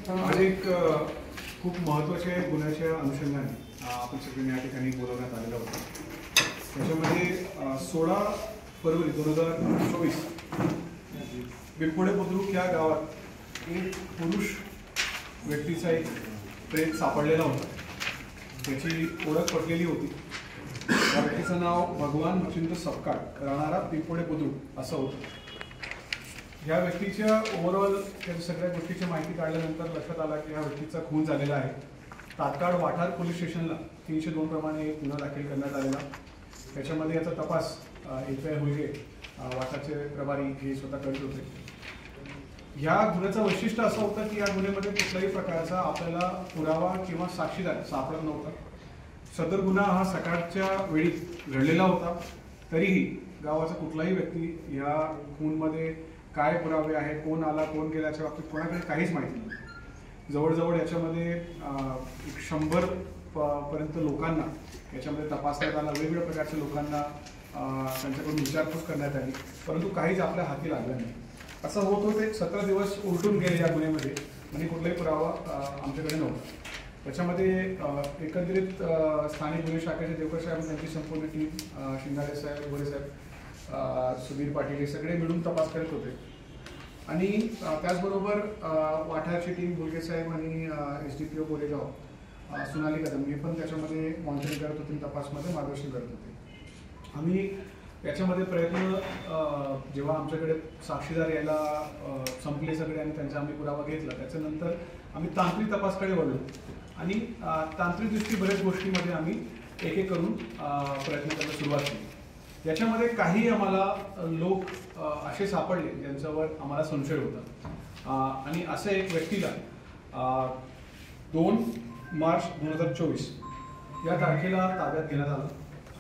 आज एक खूप महत्त्वाच्या गुन्ह्याच्या अनुषंगाने आपण सगळ्यांनी या ठिकाणी बोलवण्यात आलेलं होतं। त्याच्यामध्ये 16 फरवरी 2024 पिंपोडे बुद्रुक या गावात एक पुरुष व्यक्तीचा एक प्रेत सापडलेला होता। त्याची ओळख पटलेली होती। त्या व्यक्तीचं नाव भगवान मच्छिंद्र सपकाळ, राहणारा पिंपोडे बुद्रुक असं होतं। या व्यक्तीच्या ओव्हरऑल त्या सगळ्या गोष्टीची माहिती काढल्यानंतर लक्षात आला की या व्यक्तीचा खून झालेला आहे। तात्काळ वाठार पोलीस स्टेशनला 302 प्रमाणे गुन्हा दाखल करण्यात आलेला। त्याच्यामध्ये याचा तपास एफआय हुलगे वाठारचे प्रभारी हे स्वतः करत होते। या गुन्ह्याचं वैशिष्ट्य असं होतं की या गुन्ह्यामध्ये कुठल्याही प्रकारचा आपल्याला पुरावा किंवा साक्षीदार सापडत नव्हता। सदर गुन्हा हा सकाळच्या वेळी घडलेला होता, तरीही गावाचा कुठलाही व्यक्ती या खूनमध्ये काय पुरावे आहे, कोण आला कोण गेला याच्या बाबतीत कोणाकडे काहीच माहिती नाही। जवळजवळ याच्यामध्ये 100 पर्यंत लोकांना याच्यामध्ये तपासण्यात आला। वेगवेगळ्या प्रकारच्या लोकांना त्यांच्याकडून विचारपूस करण्यात आली, परंतु काहीच आपल्या हाती लागलं नाही। असं होत होत एक 17 दिवस उलटून गेले या गुन्ह्यामध्ये, म्हणजे कुठलाही पुरावा आमच्याकडे नव्हता। त्याच्यामध्ये एकंदरीत स्थानिक गुन्हे शाखेचे देवकर साहेब त्यांची संपूर्ण टीम, शिंगाडे साहेब, गोरे साहेब, सुधीर पाटील हे सगळे मिळून तपास करत होते। आणि त्याचबरोबर वाठारची टीम, हुलगे साहेब आणि SDPO गोरेगाव सोनाली कदम हे पण त्याच्यामध्ये मॉनिटरिंग करत होते, तपासमध्ये मार्गदर्शन करत होते। आम्ही याच्यामध्ये प्रयत्न जेव्हा आमच्याकडे साक्षीदार यायला संपले सगळे आणि त्यांचा आम्ही पुरावा घेतला, त्याच्यानंतर आम्ही तांत्रिक तपासकडे वळलो आणि तांत्रिक दृष्टी बऱ्याच गोष्टीमध्ये आम्ही एक एक करून प्रयत्न करायला सुरुवात केली। याच्यामध्ये काही आम्हाला लोक असे सापडले ज्यांच्यावर आम्हाला संशय होता आणि असं एक व्यक्तीला 2 मार्च 2024 या तारखेला ताब्यात घेण्यात आलं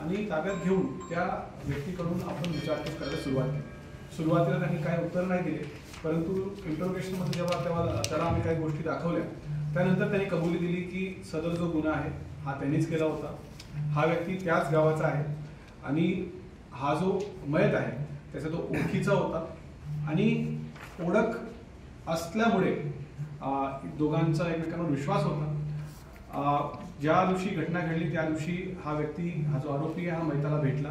आणि ताब्यात घेऊन त्या व्यक्तीकडून आपण विचारपूस करायला सुरुवात केली। सुरुवातीला त्यांनी काही उत्तर नाही दिले, परंतु इंटरोगेशनमध्ये जेव्हा त्याला आम्ही काही गोष्टी दाखवल्या त्यानंतर त्यांनी कबुली दिली की सदर जो गुन्हा आहे हा त्यांनीच केला होता। हा व्यक्ती त्याच गावाचा आहे आणि हा जो मयत आहे त्याचा तो ओळखीचा होता आणि ओळख असल्यामुळे दोघांचा एकमेकांवर विश्वास होता। ज्या दिवशी घटना घडली त्या दिवशी हा व्यक्ती, हा जो आरोपी आहे, हा मयताला भेटला।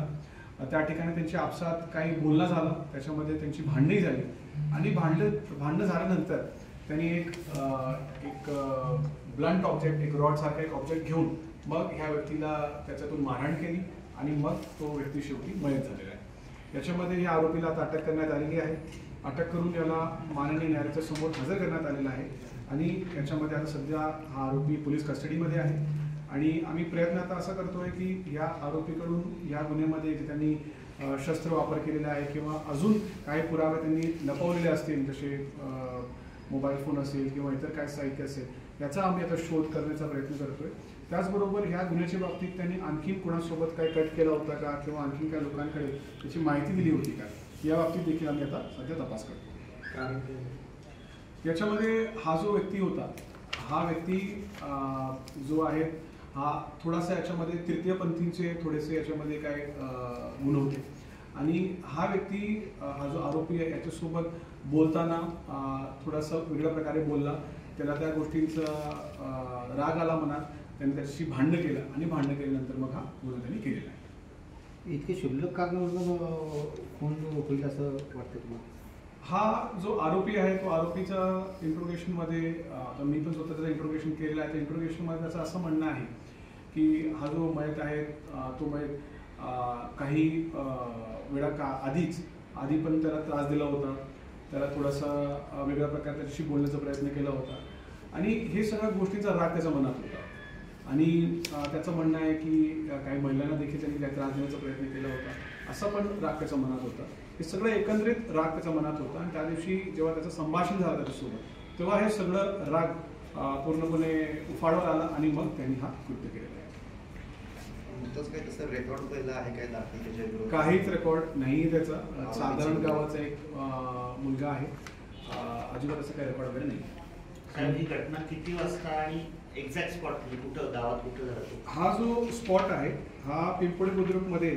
त्या ठिकाणी त्यांची आपसात काही बोलणं झालं, त्याच्यामध्ये त्यांची भांडणही झाली आणि भांडणं झाल्यानंतर त्यांनी एक ब्लंट ऑब्जेक्ट, एक रॉड सारखा एक ऑब्जेक्ट घेऊन मग ह्या व्यक्तीला त्याच्यातून मारहाण केली आणि मग तो व्यक्ती शेवटी मयत झालेला आहे। याच्यामध्ये या आरोपीला आता अटक करण्यात आलेली आहे। अटक करून याला माननीय न्यायालयाच्या समोर हजर करण्यात आलेला आहे आणि याच्यामध्ये आता सध्या हा आरोपी पोलीस कस्टडीमध्ये आहे आणि आम्ही प्रयत्न आता असा करतोय की या आरोपीकडून या गुन्ह्यामध्ये जे त्यांनी शस्त्र वापर केलेला आहे किंवा अजून काही पुरावे त्यांनी लपवलेले असतील, जसे मोबाईल फोन असेल किंवा इतर काय साहित्य असेल, याचा आम्ही आता शोध करण्याचा प्रयत्न करतोय। त्याचबरोबर ह्या गुन्ह्याच्या बाबतीत त्यांनी आणखीन कोणासोबत काही कट केला होता का किंवा आणखीन काही लोकांकडे त्याची माहिती दिली होती का, या बाबतीत देखील आम्ही आता सध्या तपास करतो। याच्यामध्ये हा जो व्यक्ती होता, हा व्यक्ती जो आहे हा थोडासा याच्यामध्ये तृतीयपंथींचे थोडेसे याच्यामध्ये काय गुण होते आणि हा व्यक्ती, हा जो आरोपी आहे याच्यासोबत बोलताना थोडासा वेगळ्या प्रकारे बोलला। त्याला त्या गोष्टींचा राग आला मनात, त्यांनी त्याच्याशी भांडणं केलं आणि भांडणं केल्यानंतर मग हा गुन्हा त्यांनी केलेला आहे। इतके क्षुल्लक कारणावरून खून होईल असं वाटतं तुम्हाला? हा जो आरोपी आहे तो आरोपीचा इंट्रोगेशनमध्ये, आता मी पण स्वतः त्याचं इंट्रोगेशन केलेलं आहे, त्या इंट्रोगेशनमध्ये त्याचं असं म्हणणं आहे की हा जो मयत आहे तो मयत काही वेळा आधी पण त्याला त्रास दिला होता, त्याला थोडासा वेगळ्या प्रकारे त्याच्याशी बोलण्याचा प्रयत्न केला होता आणि हे सगळ्या गोष्टींचा राग त्याच्या मनात होता आणि त्याचं म्हणणं आहे की काही महिलांना देखील त्यांनी काही त्रास देण्याचा प्रयत्न केला होता, असा पण राग त्याच्या मनात होता। हे सगळं एकंदरीत राग त्याच्या मनात होता आणि त्या दिवशी जेव्हा त्याचं संभाषण झालं त्याच्यासोबत तेव्हा हे सगळं राग पूर्णपणे उफाळवर आला आणि मग त्यांनी हा कृत्य केलेला आहे। काहीच रेकॉर्ड नाही त्याचा। साधारण गावाचा एक मुलगा आहे, अजिबात असं काही रेकॉर्ड वगैरे नाही। ही घटना किती वाजता आणि एक्झॅक्ट स्पॉट कुठं, गावात कुठं झालं? हा जो स्पॉट आहे हा पिंपोडे बुद्रुकमध्ये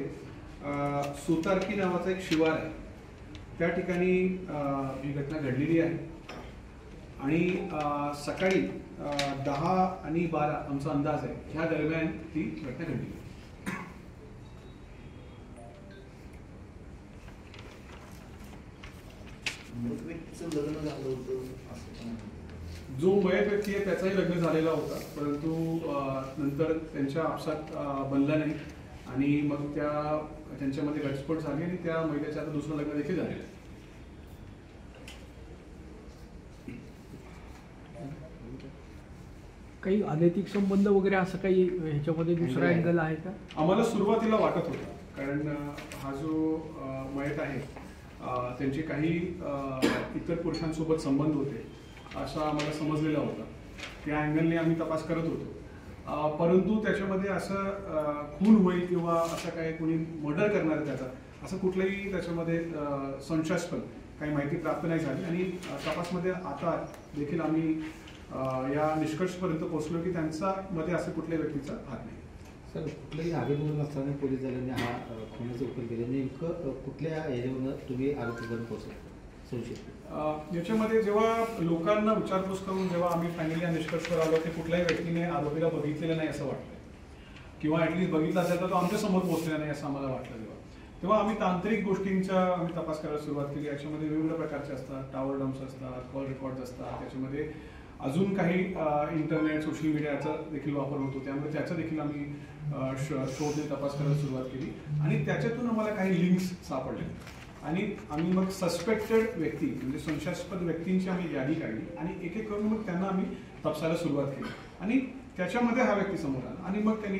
सुतारकी नावाचा एक शिवार आहे, त्या ठिकाणी ही घटना घडलेली आहे। आणि सकाळी 10 आणि 12 आमचा अंदाज आहे, ह्या दरम्यान ती घटना घडली. मृत व्यक्तीचं लग्न झालं होतं असं पण आहे. जो मयत व्यक्ती आहे त्याचंही लग्न झालेला होता, परंतु नंतर त्यांच्या आपसात बनला नाही आणि मग त्यांच्यामध्ये घटस्फोट झाली आणि त्या महिलेचं आता दुसरं लग्न देखील झालेलं आहे. काही अनैतिक संबंध वगैरे असं काही ह्याच्यामध्ये दुसरा अँगल आहे का? आम्हाला सुरुवातीला वाटत होतं, कारण हा जो मयत आहे त्यांचे काही इतर पुरुषांसोबत संबंध होते असं आम्हाला समजलेलं होतं. त्या अँगलने आम्ही तपास करत होतो, परंतु त्याच्यामध्ये असं खून होईल किंवा असं काही कोणी मर्डर करणार त्याचा असं कुठलंही त्याच्यामध्ये संशयास्पद काही माहिती प्राप्त नाही झाली. आणि तपासमध्ये आता देखील आम्ही या निष्कर्षपर्यंत पोहोचलो की त्यांचा मध्ये असं कुठल्याही व्यक्तीचा हात नाही. सर, कुठल्याही आगीवरून असताना पोलीस दलाने हा खुनाचा उकल केला, नेमकं कुठल्या ह्याच्यावरून तुम्ही आरोपीपर्यंत पोहोचला संशय? याच्यामध्ये जेव्हा लोकांना विचारपूस करून जेव्हा आम्ही फायनली या निष्कर्षावर आलो की कुठल्याही व्यक्तीने आरोपीला बघितलेलं नाही असं वाटलं, किंवा ॲटलिस्ट बघितला असेल तर तो आमच्या समोर पोहोचलेला नाही असं आम्हाला वाटलं. तेव्हा आम्ही तांत्रिक गोष्टींचा आम्ही तपास करायला सुरुवात केली. याच्यामध्ये वेगवेगळ्या प्रकारचे असतात, टावर डम्प्स असतात, कॉल रेकॉर्ड्स असतात, त्याच्यामध्ये अजून काही इंटरनेट सोशल मीडियाचा देखील वापर होतो, त्यामुळे त्याचा देखील आम्ही शोध तपास करायला सुरुवात केली आणि त्याच्यातून आम्हाला काही लिंक्स सापडले आणि आम्ही मग सस्पेक्टेड व्यक्ती म्हणजे संशयास्पद व्यक्तींची आम्ही यादी काढली आणि एक एक करून मग त्यांना आम्ही तपासायला सुरुवात केली आणि त्याच्यामध्ये हा व्यक्ती समोर आला आणि मग त्यांनी